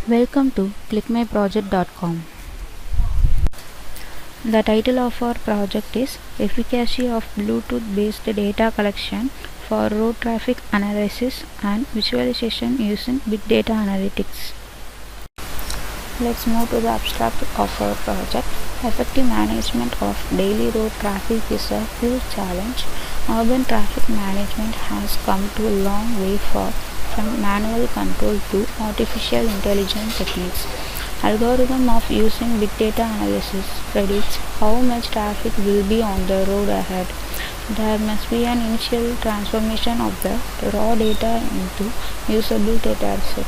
Welcome to ClickMyProject.com. The title of our project is Efficacy of Bluetooth based data collection for road traffic analysis and visualization using big data analytics. Let's move to the abstract of our project. Effective management of daily road traffic is a huge challenge. Urban traffic management has come to a long way from manual control to artificial intelligence techniques. Algorithm of using big data analysis predicts how much traffic will be on the road ahead. There must be an initial transformation of the raw data into usable data set.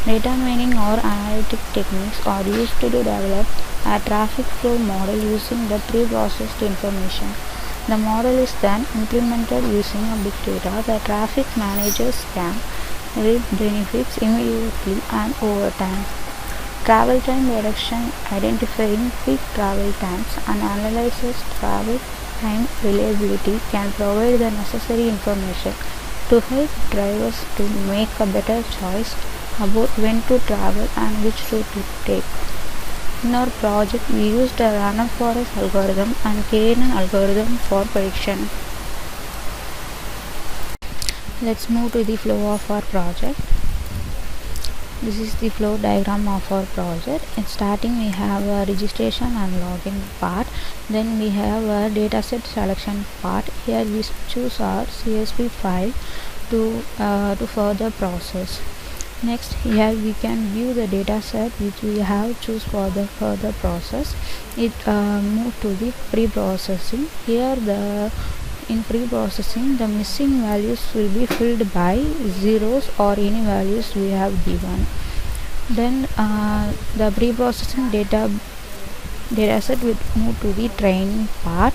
Data mining or analytic techniques are used to develop a traffic flow model using the pre-processed information. The model is then implemented using a big data. The traffic managers can reap benefits immediately and over time. Travel time reduction, identifying peak travel times and analyzes travel time reliability can provide the necessary information to help drivers to make a better choice about when to travel and which route to take. In our project, we used a random forest algorithm and KNN algorithm for prediction. Let's move to the flow of our project. This is the flow diagram of our project. In starting, we have a registration and login part. Then we have a dataset selection part. Here we choose our CSV file to further process. Next, here we can view the dataset which we have choose for the further process. It move to the pre-processing. Here in pre-processing, the missing values will be filled by zeros or any values we have given. Then the pre-processing dataset will move to the training part.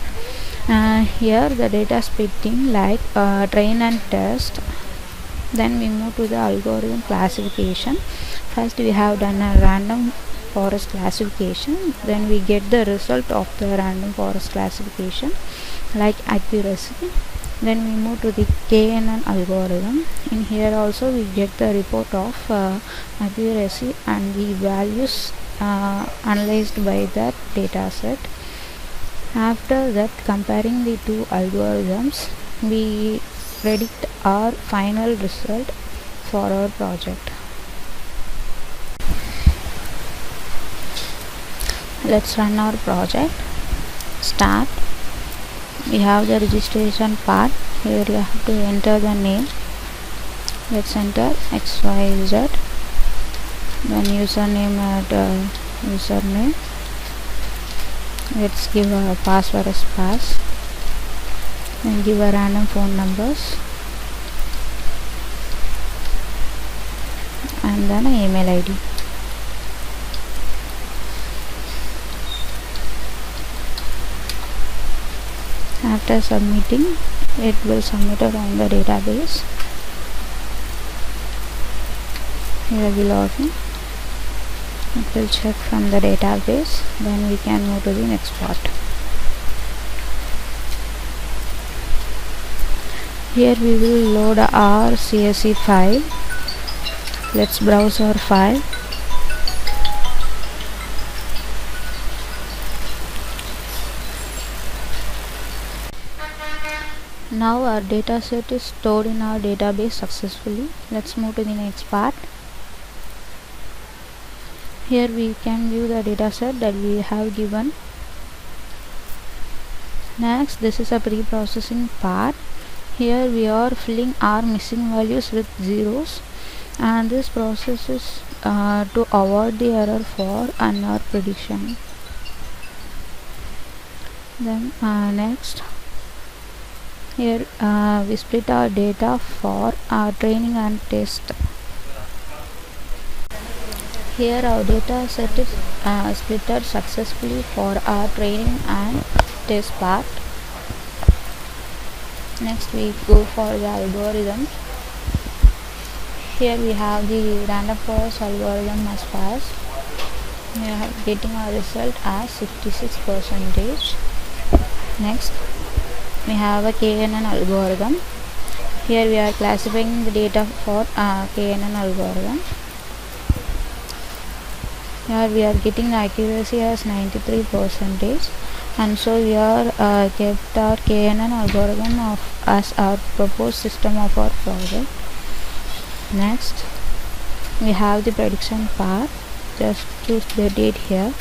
Here the data splitting like train and test. Then we move to the algorithm classification. First we have done a random forest classification. Then we get the result of the random forest classification like accuracy. Then we move to the KNN algorithm. In here also we get the report of accuracy and the values analyzed by that data set. After that, comparing the two algorithms, we predict our final result for our project. Let's run our project. Start. We have the registration part. Here you have to enter the name. Let's enter XYZ. Then username at username. Let's give a password as pass. Then give a random phone numbers and then an email ID. After submitting, it will submit it on the database. Here we log in. It will check from the database. Then we can move to the next part. Here we will load our CSV file. Let's browse our file. Now our data set is stored in our database successfully. Let's move to the next part. Here we can view the data set that we have given. Next, this is a pre-processing part. Here we are filling our missing values with zeros, and this process is to avoid the error for our prediction. Then next, here we split our data for our training and test. Here our data set is splitted successfully for our training and test part. Next we go for the algorithm. Here we have the random forest algorithm as passed. We are getting our result as 66%. Next we have a KNN algorithm. Here we are classifying the data for KNN algorithm. Here we are getting the accuracy as 93%, and so we are kept our KNN algorithm as our proposed system of our project. Next, we have the prediction part. Just choose the date here,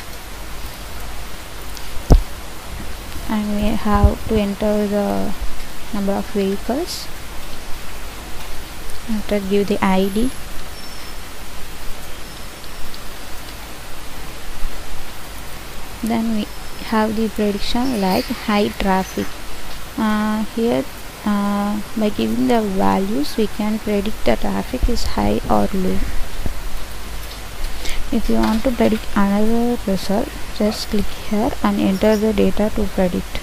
and we have to enter the number of vehicles. After, give the ID. Then we have the prediction like high traffic. Here by giving the values, we can predict the traffic is high or low. If you want to predict another result, just click here and enter the data to predict.